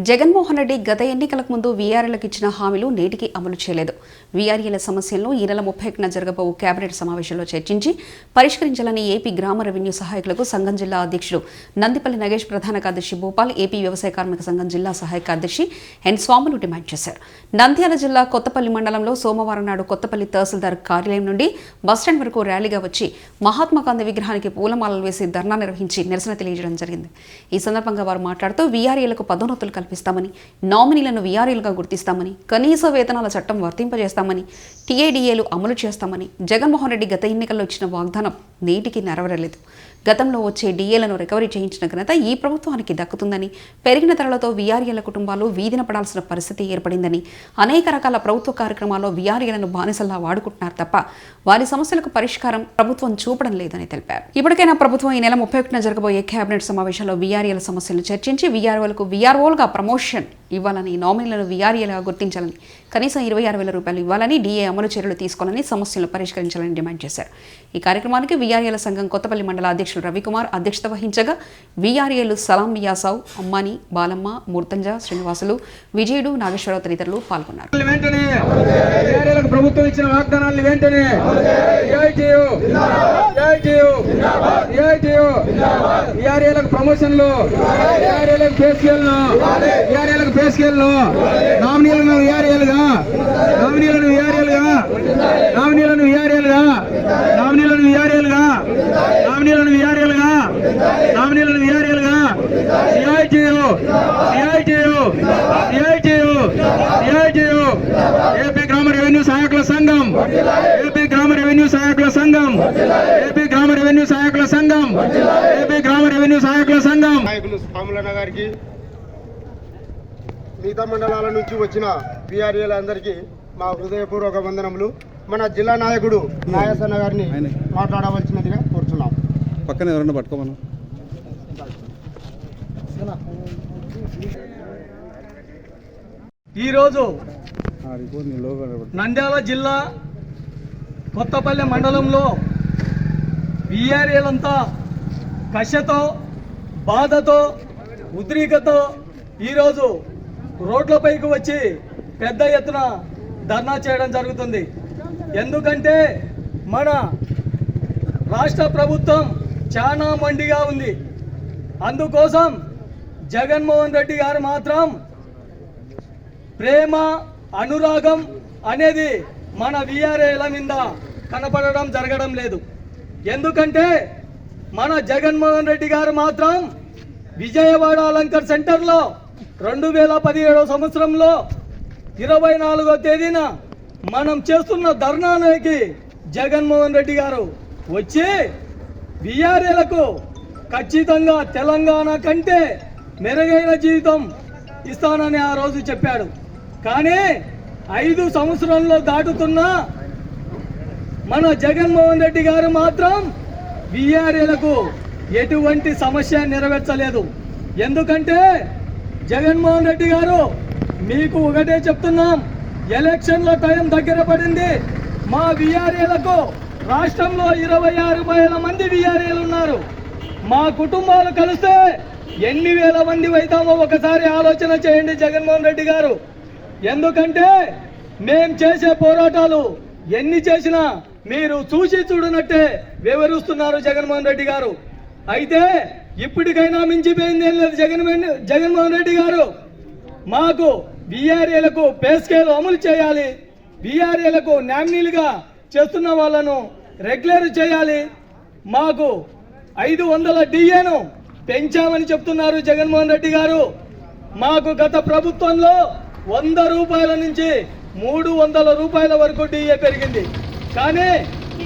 జగన్మోహన్ రెడ్డి గత ఎన్నికలకు ముందు వీఆర్ఏలకు ఇచ్చిన హామీలు నేటికి అమలు చేయలేదు. వీఆర్ఏల సమస్యలను ఈ నెల 31న జరగబోవు కేబినెట్ సమావేశంలో చర్చించి పరిష్కరించాలని ఏపీ గ్రామ రెవెన్యూ సహాయకులకు సంఘం జిల్లా అధ్యక్షుడు నందిపల్లి నగేష్, ప్రధాన కార్యదర్శి భూపాల్, ఏపీ వ్యవసాయ కార్మిక సంఘం జిల్లా సహాయ కార్యదర్శి ఎన్ స్వాములు డిమాండ్ చేశారు. నంద్యాల జిల్లా కొత్తపల్లి మండలంలో సోమవారం నాడు కొత్తపల్లి తహసీల్దార్ కార్యాలయం నుండి బస్టాండ్ వరకు ర్యాలీగా వచ్చి మహాత్మాగాంధీ విగ్రహానికి పూలమాలలు వేసి ధర్నా నిర్వహించి నిరసన తెలియజేయడం జరిగింది. ఈ సందర్భంగా వారు మాట్లాడుతూ వీఆర్ఏలకు పదోన్నతులు కల్పిస్తామని, నామినీలను వీఆర్ఏలుగా గుర్తిస్తామని, కనీస వేతనాల చట్టం వర్తింపజేస్తామని, టీఏడీఏలు అమలు చేస్తామని జగన్మోహన్ రెడ్డి గత ఎన్నికల్లో ఇచ్చిన వాగ్దానం నేటికి నెరవేరలేదు. గతంలో వచ్చే డీఏలను రికవరీ చేయించిన ఘనత ఈ ప్రభుత్వానికి దక్కుతుందని, పెరిగిన ధరలతో వీఆర్ఏల కుటుంబాలు వీధిన పడాల్సిన పరిస్థితి ఏర్పడిందని, అనేక రకాల ప్రభుత్వ కార్యక్రమాల్లో వీఆర్ఏలను బానిసల్లా వాడుకుంటున్నారు తప్ప వారి సమస్యలకు పరిష్కారం ప్రభుత్వం చూపడం లేదని తెలిపారు. ఇప్పటికైనా ప్రభుత్వం ఈ నెల 31న జరగబోయే కేబినెట్ సమావేశంలో వీఆర్ఏల సమస్యలను చర్చించి వీఆర్ఓలకు వీఆర్ఓలుగా ప్రమోషన్ ఇవ్వాలని, నామినీలను వీఆర్ఏలుగా గుర్తించాలని, కనీసం 26,000 రూపాయలు ఇవ్వాలని, డీఏ అమలు చర్యలు తీసుకోవాలని, సమస్యలను పరిష్కరించాలని డిమాండ్ చేశారు. ఈ కార్యక్రమానికి వీఆర్ఏల సంఘం కొత్తపల్లి మండల అధ్యక్షుడు రవికుమార్ అధ్యక్షత వహించగా వీఆర్ఏలు సలాం మియాసావ్, అమ్మాని, బాలమ్మ, మూర్తంజ, శ్రీనివాసులు, విజయుడు, నాగేశ్వరరావు తదితరులు పాల్గొన్నారు. ప్రభుత్వం ఇచ్చిన వాగ్దానాలను వెంటనే ప్రమోషన్లు, పే స్కేల్ను, నామినీలను వీఆర్ఏలుగా ఏపీ గ్రామ రెవెన్యూ సహాయకుల సంఘం, ఏపీ గ్రామ రెవెన్యూ సహాయకుల సంఘం, ఏపీ గ్రామ రెవెన్యూ సహాయకుల సంఘం, ఏపీ గ్రామ రెవెన్యూ సహాయకుల సంఘం నాయకులు స్వాములన్న గారికి, మిగతా మండలాల నుంచి వచ్చిన వీఆర్ఏలందరికీ మా హృదయపూర్వక వందనములు. మన జిల్లా నాయకుడు నాయసన్న గారిని మాట్లాడవలసినదిగా కోరుతున్నాం. పక్కన ఎవరన్నా పట్టుకోమను. ఈరోజు నంద్యాల జిల్లా కొత్తపల్లి మండలంలో వీఆర్ఏలంతా కషతో, బాధతో, ఉద్రికతో ఈరోజు రోడ్లపైకి వచ్చి పెద్ద ఎత్తున ధర్నా చేయడం జరుగుతుంది. ఎందుకంటే మన రాష్ట్ర ప్రభుత్వం చాలా మొండిగా ఉంది. అందుకోసం జగన్మోహన్ రెడ్డి గారు మాత్రం ప్రేమ, అనురాగం అనేది మన వీఆర్ఏల మీద కనపడడం జరగడం లేదు. ఎందుకంటే మన జగన్మోహన్ రెడ్డి గారు మాత్రం విజయవాడ లంకర్ సెంటర్లో 2017 సంవత్సరంలో 24వ తేదీన మనం చేస్తున్న ధర్నానికి జగన్మోహన్ రెడ్డి గారు వచ్చి వీఆర్ఏలకు ఖచ్చితంగా తెలంగాణ కంటే మెరుగైన జీవితం ఇస్తానని ఆ రోజు చెప్పాడు. కానీ 5 సంవత్సరంలో దాటుతున్న మన జగన్మోహన్ రెడ్డి గారు మాత్రం వీఆర్ఏలకు ఎటువంటి సమస్య నెరవేర్చలేదు. ఎందుకంటే జగన్మోహన్ రెడ్డి గారు మీకు ఒకటే చెప్తున్నాం, ఎలక్షన్ల టైం దగ్గర పడింది. మా వీఆర్ఏలకు రాష్ట్రంలో 26,000 మంది వీఆర్ఏలు ఉన్నారు. మా కుటుంబాలు కలిస్తే ఎన్ని వేల మంది అవుతామో ఒకసారి ఆలోచన చేయండి జగన్మోహన్ రెడ్డి గారు. ఎందుకంటే మేం చేసే పోరాటాలు ఎన్ని చేసినా మీరు చూసి చూడనట్టే వివరిస్తున్నారు జగన్మోహన్ రెడ్డి గారు. అయితే ఇప్పటికైనా మించిపోయింది ఏం లేదు. జగన్మోహన్ రెడ్డి గారు మాకు వీఆర్ఏలకు పే స్కేల్ అమలు చేయాలి, వీఆర్ఏలకు నామినీలుగా చేస్తున్న వాళ్ళను రెగ్యులర్ చేయాలి, మాకు 500 డిఏను పెంచామని చెప్తున్నారు జగన్మోహన్ రెడ్డి గారు. మాకు గత ప్రభుత్వంలో 100 రూపాయల నుంచి 300 రూపాయల వరకు డిఏ పెరిగింది. కానీ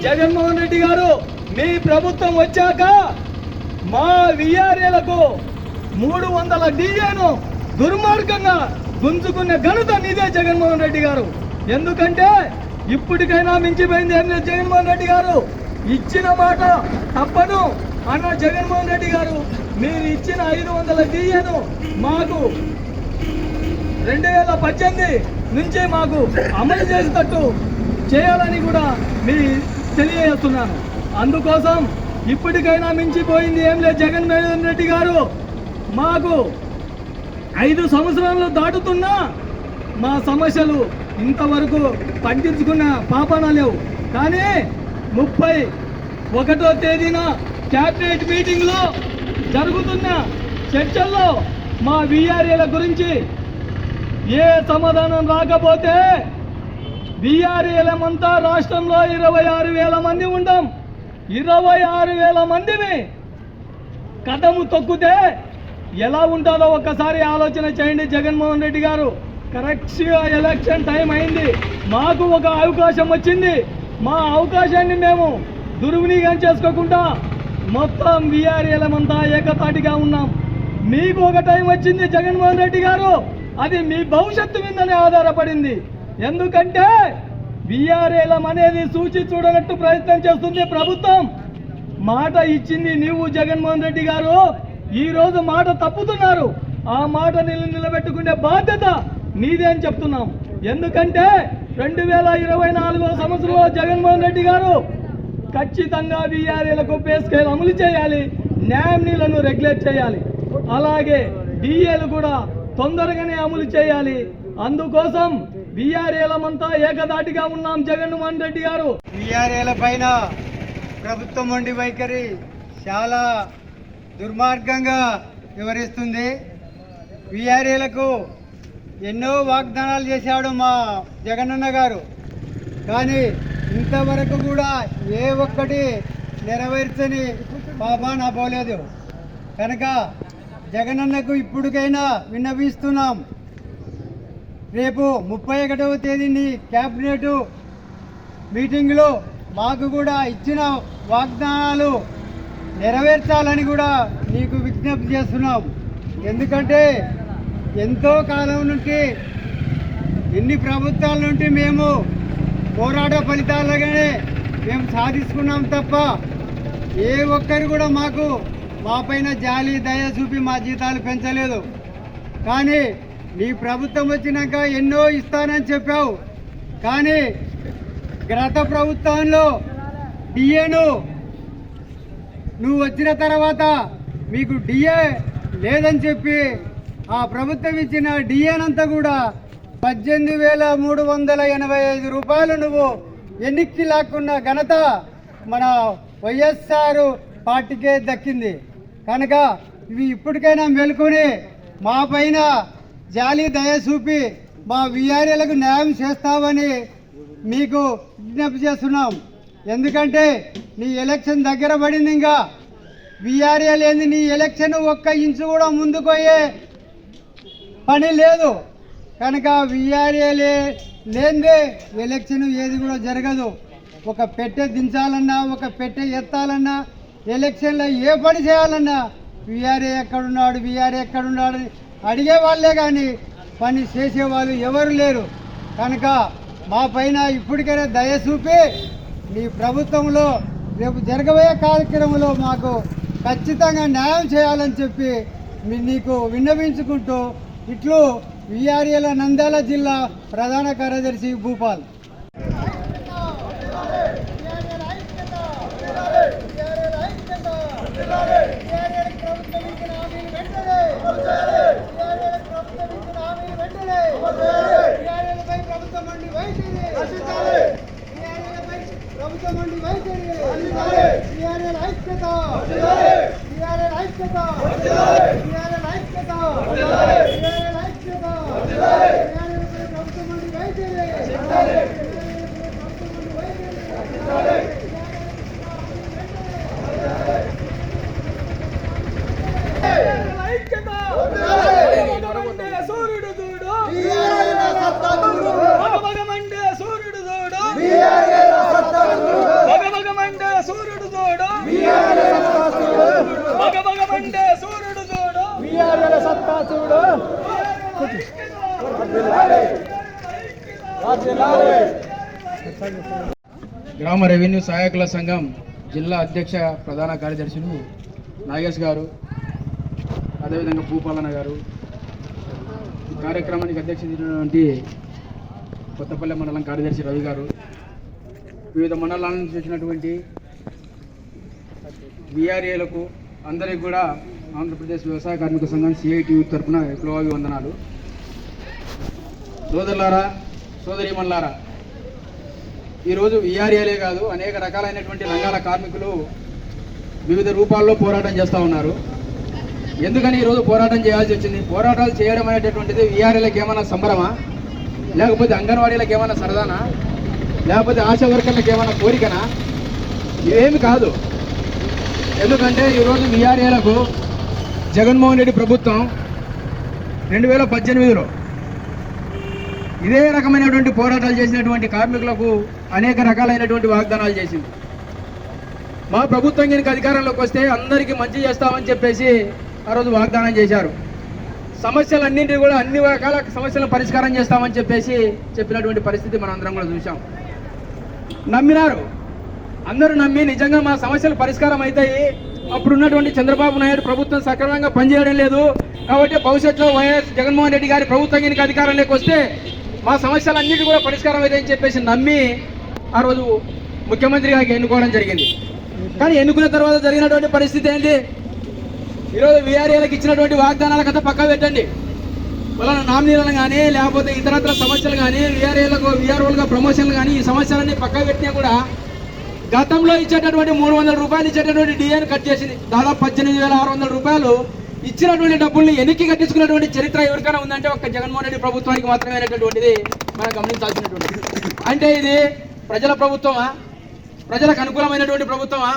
జగన్మోహన్ రెడ్డి గారు మీ ప్రభుత్వం వచ్చాక మా వీఆర్ఏలకు 300 డిఏను దుర్మార్గంగా గుంజుకునే ఘనత నీదే జగన్మోహన్ రెడ్డి గారు. ఎందుకంటే ఇప్పటికైనా మించిపోయింది ఏం లేదు. జగన్మోహన్ రెడ్డి గారు ఇచ్చిన మాట తప్పను అన్న జగన్మోహన్ రెడ్డి గారు మీరు ఇచ్చిన 500 డిఏను మాకు 2018 నుంచి మాకు అమలు చేసేటట్టు చేయాలని కూడా మీ తెలియజేస్తున్నాను. అందుకోసం ఇప్పటికైనా మించిపోయింది ఏం లేదు. జగన్మోహన్ రెడ్డి గారు మాకు 5 సంవత్సరాలు దాటుతున్నా మా సమస్యలు ఇంతవరకు పట్టించుకున్న పాపాన లేవు. కానీ 31వ తేదీన క్యాబినెట్ మీటింగ్లో జరుగుతున్న చర్చల్లో మా వీఆర్ఏల గురించి ఏ సమాధానం రాకపోతే వీఆర్ఏలమంతా రాష్ట్రంలో 26,000 మంది ఉంటాం. 26,000 మందిని కదము తొక్కితే ఎలా ఉంటుందో ఒక్కసారి ఆలోచన చేయండి. జగన్మోహన్ రెడ్డి గారు కరెక్ట్గా ఎలక్షన్ టైం అయింది, మాకు ఒక అవకాశం వచ్చింది. మా అవకాశాన్ని మేము దుర్వినియోగం చేసుకోకుండా మొత్తం వీఆర్ఏలమంతా ఏకతాటిగా ఉన్నాం. మీకు ఒక టైం వచ్చింది జగన్మోహన్ రెడ్డి గారు, అది మీ భవిష్యత్తు మీదనే ఆధారపడింది. ఎందుకంటే వీఆర్ఏలం అనేది సూచి చూడనట్టు ప్రయత్నం చేస్తుంది ప్రభుత్వం. మాట ఇచ్చింది నీవు జగన్మోహన్ రెడ్డి గారు, ఈరోజు మాట తప్పుతున్నారు. ఆ మాట నిలబెట్టుకునే బాధ్యత నీదే అని చెప్తున్నాం. ఎందుకంటే 2024 సంవత్సరంలో జగన్మోహన్ రెడ్డి గారు ఖచ్చితంగా వీఆర్ఏలకు పే స్కేల్ అమలు చేయాలి, న్యామ్నీలను రెగ్యులేట్ చేయాలి, అలాగే డిఏలు కూడా తొందరగానే అమలు చేయాలి. అందుకోసం వీఆర్ఏలమంతా ఏకదాటిగా ఉన్నాం. జగన్మోహన్ రెడ్డి గారు వీఆర్ఏల పైన ప్రభుత్వం వండి వైఖరి చాలా దుర్మార్గంగా వివరిస్తుంది. వీఆర్ఏలకు ఎన్నో వాగ్దానాలు చేశాడు మా జగనన్న గారు, కానీ ఇంతవరకు కూడా ఏ ఒక్కటి నెరవేర్చని పాపాన పోలేదు. కనుక జగనన్నకు ఇప్పటికైనా విన్నవిస్తున్నాం, రేపు 31వ తేదీని క్యాబినెట్ మీటింగ్లో మాకు కూడా ఇచ్చిన వాగ్దానాలు నెరవేర్చాలని కూడా నీకు విజ్ఞప్తి చేస్తున్నాం. ఎందుకంటే ఎంతో కాలం నుండి ఎన్ని ప్రభుత్వాల నుండి మేము పోరాట ఫలితాలుగానే మేము సాధించుకున్నాం తప్ప ఏ ఒక్కరు కూడా మా పైన జాలి దయ చూపి మా జీతాలు పెంచలేదు. కానీ నీ ప్రభుత్వం వచ్చినాక ఎన్నో ఇస్తానని చెప్పావు, కానీ గత ప్రభుత్వంలో డిఏను నువ్వు వచ్చిన తర్వాత మీకు డిఏ లేదని చెప్పి ఆ ప్రభుత్వం ఇచ్చిన డిఏనంతా కూడా 18,385 రూపాయలు నువ్వు ఎన్నికకి లాక్కున్న ఘనత మన వైఎస్ఆర్ పార్టీకే దక్కింది. కనుక ఇవి ఇప్పటికైనా మెలుకొని మా పైన జాలి దయ చూపి మా వీఆర్ఏలకు న్యాయం చేస్తావని మీకు విజ్ఞప్తి చేస్తున్నాం. ఎందుకంటే నీ ఎలక్షన్ దగ్గర పడింది, ఇంకా వీఆర్ఏ లేని నీ ఎలక్షన్ ఒక్క ఇంచు కూడా ముందుకు పోయే పని లేదు. కనుక వీఆర్ఏ లేనిదే ఎలక్షన్ ఏది కూడా జరగదు. ఒక పెట్టె దించాలన్నా, ఒక పెట్టె ఎత్తాలన్నా, ఎలక్షన్లో ఏ పని చేయాలన్నా వీఆర్ఏ ఎక్కడున్నాడు, వీఆర్ఏ ఎక్కడున్నాడు అని అడిగే వాళ్ళే కానీ పని చేసేవాళ్ళు ఎవరు లేరు. కనుక మా పైన ఇప్పటికైనా దయ చూపి నీ ప్రభుత్వంలో రేపు జరగబోయే కార్యక్రమంలో మాకు ఖచ్చితంగా న్యాయం చేయాలని చెప్పి నీకు విన్నవించుకుంటూ ఇట్లు వీఆర్ఏల నంద్యాల జిల్లా ప్రధాన కార్యదర్శి భూపాల్. గ్రామ రెవెన్యూ సహాయకుల సంఘం జిల్లా అధ్యక్ష ప్రధాన కార్యదర్శులు నాగేష్ గారు, అదేవిధంగా భూపాలన్న గారు, ఈ కార్యక్రమానికి అధ్యక్షించినటువంటి కొత్తపల్లి మండలం కార్యదర్శి రవి గారు, వివిధ మండలాల నుంచి వచ్చినటువంటి వీఆర్ఏలకు అందరికీ కూడా ఆంధ్రప్రదేశ్ వ్యవసాయ కార్మిక సంఘం సిఐటి తరఫున విప్లవాభివందనాలు. సోదరులారా, సోదరీమణులారా, ఈరోజు విఆర్ఏలే కాదు అనేక రకాలైనటువంటి రంగాల కార్మికులు వివిధ రూపాల్లో పోరాటం చేస్తూ ఉన్నారు. ఎందుకని ఈరోజు పోరాటం చేయాల్సి వచ్చింది? పోరాటాలు చేయడం అనేటటువంటిది విఆర్ఏలకు ఏమైనా సంబరమా, లేకపోతే అంగన్వాడీలకు ఏమైనా సరదానా, లేకపోతే ఆశా వర్కర్లకు ఏమైనా కోరికనా? ఇవేమి కాదు. ఎందుకంటే ఈరోజు విఆర్ఏలకు జగన్మోహన్ రెడ్డి ప్రభుత్వం 2018లో ఇదే రకమైనటువంటి పోరాటాలు చేసినటువంటి కార్మికులకు అనేక రకాలైనటువంటి వాగ్దానాలు చేసింది. మా ప్రభుత్వం కనుక అధికారంలోకి వస్తే అందరికీ మంచి చేస్తామని చెప్పేసి ఆ రోజు వాగ్దానం చేశారు. సమస్యలన్నింటినీ కూడా అన్ని రకాల సమస్యలను పరిష్కారం చేస్తామని చెప్పేసి చెప్పినటువంటి పరిస్థితి మనం అందరం కూడా చూసాం. నమ్మినారు, అందరూ నమ్మి నిజంగా మా సమస్యలు పరిష్కారం అవుతాయి, అప్పుడు ఉన్నటువంటి చంద్రబాబు నాయుడు ప్రభుత్వం సక్రమంగా పనిచేయడం లేదు కాబట్టి భవిష్యత్తులో వైఎస్ జగన్మోహన్ రెడ్డి గారి ప్రభుత్వం కనుక అధికారంలోకి వస్తే మా సమస్యలన్నింటినీ కూడా పరిష్కారం అవుతాయని చెప్పేసి నమ్మి ఆ రోజు ముఖ్యమంత్రిగా ఎన్నుకోవడం జరిగింది. కానీ ఎన్నుకున్న తర్వాత జరిగినటువంటి పరిస్థితి ఏంటి? ఈరోజు విఆర్ఏలకు ఇచ్చినటువంటి వాగ్దానాల కథ పక్కా పెట్టండి. వాళ్ళ నామినీలను కానీ లేకపోతే ఇతరత్ర సమస్యలు కానీ విఆర్ఓలుగా ప్రమోషన్లు కానీ ఈ సమస్యలన్నీ పక్కా పెట్టినా కూడా గతంలో ఇచ్చేటటువంటి 300 రూపాయలు ఇచ్చేటటువంటి డిఏని కట్ చేసింది. దాదాపు 18,600 రూపాయలు ఇచ్చినటువంటి డబ్బుల్ని వెనక్కి కట్టించుకున్నటువంటి చరిత్ర ఎవరికైనా ఉందంటే ఒక్క జగన్మోహన్ రెడ్డి ప్రభుత్వానికి మాత్రమే అనేటటువంటిది మనం గమనించాల్సినటువంటిది. అంటే ఇది ప్రజల ప్రభుత్వమా, ప్రజలకు అనుకూలమైనటువంటి ప్రభుత్వమా?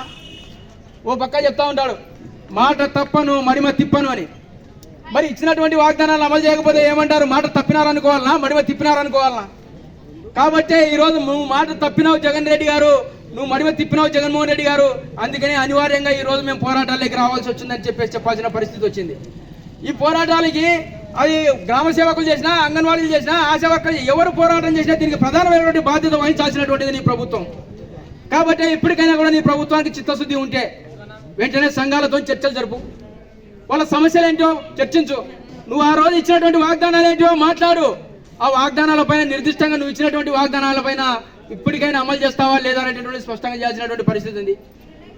ఓ పక్క చెప్తా ఉంటాడు, మాట తప్పను మడిమ తిప్పను అని. మరి ఇచ్చినటువంటి వాగ్దానాలు అమలు చేయకపోతే ఏమంటారు? మాట తప్పినారనుకోవాలనా, మడిమ తిప్పినారనుకోవాలనా? కాబట్టి ఈరోజు నువ్వు మాట తప్పినావు జగన్ రెడ్డి గారు, నువ్వు మడిమ తిప్పినావు జగన్మోహన్ రెడ్డి గారు, అందుకని అనివార్యంగా ఈరోజు మేము పోరాటాలకి రావాల్సి వచ్చిందని చెప్పేసి చెప్పాల్సిన పరిస్థితి వచ్చింది. ఈ పోరాటాలకి అది గ్రామ సేవకులు చేసినా, అంగన్వాడీలు చేసినా, ఆశా వర్కర్లు ఎవరు పోరాటం చేసినా దీనికి ప్రధానమైనటువంటి బాధ్యత వహించాల్సినటువంటిది నీ ప్రభుత్వం. కాబట్టి ఇప్పటికైనా కూడా నీ ప్రభుత్వానికి చిత్తశుద్ధి ఉంటే వెంటనే సంఘాలతో చర్చలు జరుపు, వాళ్ళ సమస్యలు ఏంటో చర్చించు. నువ్వు ఆ రోజు ఇచ్చినటువంటి వాగ్దానాలు ఏంటో మాట్లాడు. ఆ వాగ్దానాలపైన నిర్దిష్టంగా నువ్వు ఇచ్చినటువంటి వాగ్దానాలపైన ఇప్పటికైనా అమలు చేస్తావా లేదా అనేటటువంటి స్పష్టంగా చేయాల్సినటువంటి పరిస్థితి ఉంది.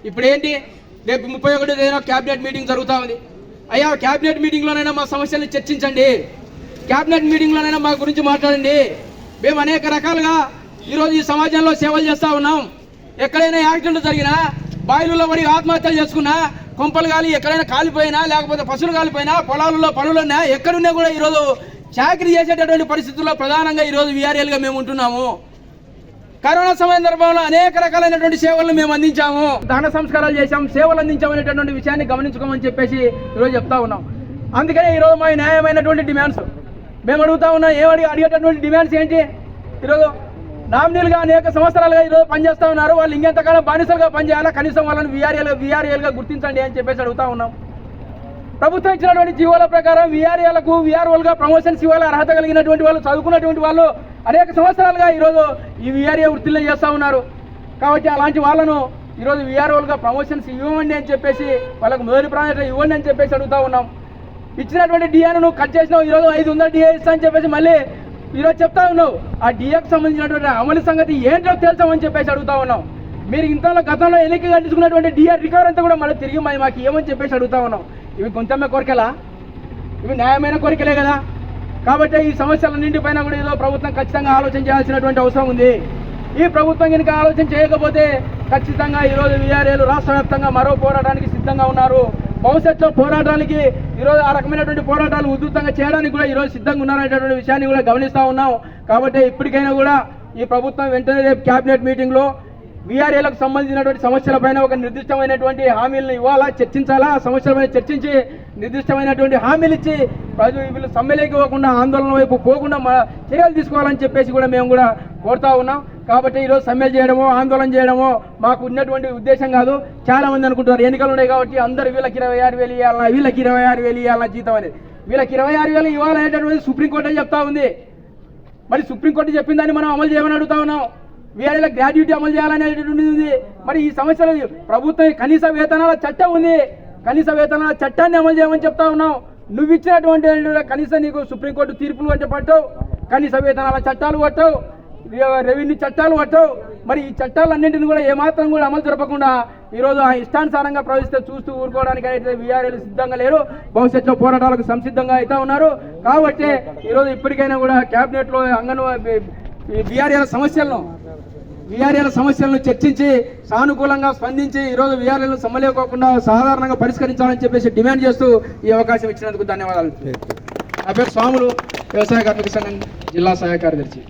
ఇప్పుడు ఏంటి? రేపు 31వ క్యాబినెట్ మీటింగ్ జరుగుతూ ఉంది. అయ్యా, క్యాబినెట్ మీటింగ్లోనైనా మా సమస్యలను చర్చించండి, క్యాబినెట్ మీటింగ్లోనైనా మా గురించి మాట్లాడండి. మేము అనేక రకాలుగా ఈరోజు ఈ సమాజంలో సేవలు చేస్తూ ఉన్నాం. ఎక్కడైనా యాక్సిడెంట్ జరిగినా, బాయిలలో పడి ఆత్మహత్యలు చేసుకున్నా, కొంపలు గాలి ఎక్కడైనా కాలిపోయినా, లేకపోతే పశువులు కాలిపోయినా, పొలాలలో పనులున్నా, ఎక్కడున్నా కూడా ఈరోజు చాకరీ చేసేటటువంటి పరిస్థితుల్లో ప్రధానంగా ఈరోజు విఆర్ఏలుగా మేము ఉంటున్నాము. కరోనా సందర్భంలో అనేక రకాలైనటువంటి సేవలను మేము అందించాము, దహన సంస్కారాలు చేశాం, సేవలు అందించామనేటటువంటి విషయాన్ని గమనించుకోమని చెప్పేసి ఈరోజు చెప్తా ఉన్నాం. అందుకనే ఈరోజు మా న్యాయమైనటువంటి డిమాండ్స్ మేము అడుగుతా ఉన్నాం. అడిగేటటువంటి డిమాండ్స్ ఏంటి? ఈరోజు నామినీలుగా అనేక సంవత్సరాలుగా ఈరోజు పనిచేస్తూ ఉన్నారు, వాళ్ళు ఇంకెంతకాలం బానిసలుగా పనిచేయాలా, కనీసం వాళ్ళని విఆర్ఏలుగా గుర్తించండి అని చెప్పేసి అడుగుతా ఉన్నాం. ప్రభుత్వం ఇచ్చినటువంటి జీవోల ప్రకారం విఆర్ఏలకు విఆర్ఓలుగా ప్రమోషన్స్ ఇవ్వాలి. అర్హత కలిగినటువంటి వాళ్ళు, చదువుకున్నటువంటి వాళ్ళు అనేక సంవత్సరాలుగా ఈరోజు ఈ విఆర్ఏ వృత్తిలో చేస్తూ ఉన్నారు. కాబట్టి అలాంటి వాళ్ళను ఈరోజు విఆర్ఓలుగా ప్రమోషన్స్ ఇవ్వండి అని చెప్పేసి, వాళ్ళకు మొదటి ప్రాధాన్యత ఇవ్వండి అని చెప్పేసి అడుగుతూ ఉన్నాం. ఇచ్చినటువంటి డిఏను నువ్వు కట్ చేసినావు, ఈరోజు 500 డిఏ ఇస్తా అని చెప్పేసి మళ్ళీ ఈరోజు చెప్తా ఉన్నావు. ఆ డిఏకు సంబంధించినటువంటి అమలు సంగతి ఏంటో తెలుసామని చెప్పేసి అడుగుతా ఉన్నాం. మీరు ఇంతలో గతంలో ఎన్నిక కట్టించుకున్నటువంటి డిఏ రికవర్ అంతా కూడా మళ్ళీ తిరిగి మాకు ఏమని చెప్పేసి అడుగుతా ఉన్నాం. ఇవి కొంచెమే కోరికలా? ఇవి న్యాయమైన కోరికలే కదా. కాబట్టి ఈ సమస్యలన్నింటిపైన కూడా ఏదో ప్రభుత్వం ఖచ్చితంగా ఆలోచన చేయాల్సినటువంటి అవసరం ఉంది. ఈ ప్రభుత్వం కనుక ఆలోచన చేయకపోతే ఖచ్చితంగా ఈరోజు విఆర్ఏలు రాష్ట్ర వ్యాప్తంగా మరో పోరాటానికి సిద్ధంగా ఉన్నారు. భవిష్యత్తులో పోరాటానికి ఈరోజు ఆ రకమైనటువంటి పోరాటాలు ఉధృతంగా చేయడానికి కూడా ఈరోజు సిద్ధంగా ఉన్నారనేటువంటి విషయాన్ని కూడా గమనిస్తూ ఉన్నాం. కాబట్టి ఇప్పటికైనా కూడా ఈ ప్రభుత్వం వెంటనే రేపు క్యాబినెట్ మీటింగ్లో విఆర్ఏలకు సంబంధించినటువంటి సమస్యలపైన ఒక నిర్దిష్టమైనటువంటి హామీలను ఇవ్వాలా, చర్చించాలా. ఆ సమస్యలపైన చర్చించి నిర్దిష్టమైనటువంటి హామీలు ఇచ్చి వీళ్ళు సమ్మెలోకి పోకుండా, ఆందోళన వైపు పోకుండా చర్యలు తీసుకోవాలని చెప్పేసి కూడా మేము కూడా కోరుతా ఉన్నాం. కాబట్టి ఈరోజు సమ్మెలు చేయడమో, ఆందోళన చేయడమో మాకు ఉన్నటువంటి ఉద్దేశం కాదు. చాలా మంది అనుకుంటారు ఎన్నికలు ఉన్నాయి కాబట్టి అందరూ వీళ్ళకి 26,000 ఇవ్వాలన్నా, వీళ్ళకి 26,000 ఇవ్వాలన్నా జీతం అనేది. వీళ్ళకి 26,000 ఇవ్వాలనేటటువంటి సుప్రీంకోర్టు చెప్తా ఉంది. మరి సుప్రీంకోర్టు చెప్పిన దాన్ని మనం అమలు చేయమని అడుగుతా ఉన్నాం. వీఆర్ఏల గ్రాడ్యుయేటీ అమలు చేయాలనేటువంటిది ఉంది. మరి ఈ సమస్యలు ప్రభుత్వం కనీస వేతనాల చట్టం ఉంది, కనీస వేతనాల చట్టాన్ని అమలు చేయమని చెప్తా ఉన్నాం. నువ్వు ఇచ్చినటువంటి కనీసం నీకు సుప్రీంకోర్టు తీర్పులు అంటే పట్టవు, కనీస వేతనాల చట్టాలు పట్టవు, రెవెన్యూ చట్టాలు పట్టవు. మరి ఈ చట్టాలన్నింటినీ కూడా ఏమాత్రం కూడా అమలు జరపకుండా ఈరోజు ఆ ఇష్టానుసారంగా ప్రవేశిస్తే చూస్తూ ఊరుకోవడానికి అయితే వీఆర్ఏలు సిద్ధంగా లేరు. భవిష్యత్తులో పోరాటాలకు సంసిద్ధంగా అయితే ఉన్నారు. కాబట్టి ఈరోజు ఇప్పటికైనా కూడా క్యాబినెట్లో అంగన్వాడీ వీఆర్ఏల సమస్యలను చర్చించి సానుకూలంగా స్పందించి ఈరోజు వీఆర్ఏలను సమ్మలేకోకుండా సాధారణంగా పరిష్కరించాలని చెప్పేసి డిమాండ్ చేస్తూ ఈ అవకాశం ఇచ్చినందుకు ధన్యవాదాలు. నా పేరు స్వాములు, వ్యవసాయ కార్మిక సంఘం జిల్లా సహాయ కార్యదర్శి.